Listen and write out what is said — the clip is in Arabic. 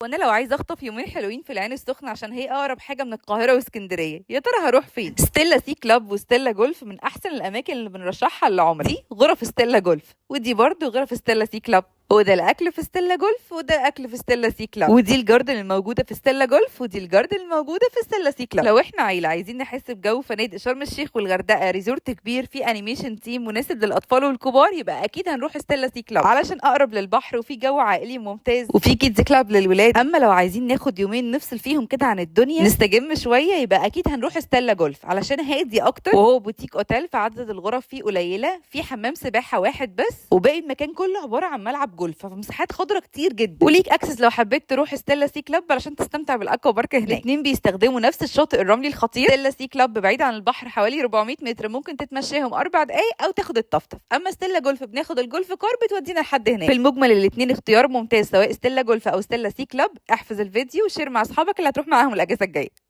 وانا لو عايزه اخطف يومين حلوين في العين السخنه عشان هي اقرب حاجه من القاهره واسكندريه، يا ترى هروح فين؟ ستيلا سي كلاب وستيلا جولف من احسن الاماكن اللي بنرشحها للعملاء. دي غرف ستيلا جولف، ودي برضو غرف ستيلا سي كلاب، وده الاكل في ستيلا جولف، وده الاكل في ستيلا سي كلاب، ودي الجاردن الموجوده في ستيلا جولف، ودي الجاردن الموجوده في ستيلا سي كلاب. لو احنا عيله عايزين نحس بجو فنادق شرم الشيخ والغردقه، ريزورت كبير فيه انيميشن تيم مناسب للاطفال والكبار، يبقى اكيد هنروح ستيلا سي كلاب علشان اقرب للبحر وفي جو عائلي ممتاز وفي كيدز كلاب للولاد. اما لو عايزين ناخد يومين نفصل فيهم كده عن الدنيا نستجم شويه، يبقى اكيد هنروح ستيلا جولف علشان هادي اكتر، وهو بوتيك اوتيل فعدد الغرف فيه قليله، في حمام سباحه واحد بس، وباقي المكان كله عباره عن ملعب جولف، فمساحات خضراء كتير جدا، وليك اكسس لو حبيت تروح ستيلا سي كلاب علشان تستمتع بالاكوا بارك هناك. الاثنين بيستخدموا نفس الشاطئ الرملي الخطير. ستيلا سي كلاب بعيد عن البحر حوالي 400 متر، ممكن تتمشيهم 4 دقائق او تاخد الطفطف. اما ستيلا جولف بناخد الجولف كار بتودينا لحد هناك. في المجمل الاثنين اختيار ممتاز، سواء ستيلا جولف او ستيلا سي كلاب. احفظ الفيديو وشير مع اصحابك اللي هتروح معاهم الاجازه الجايه.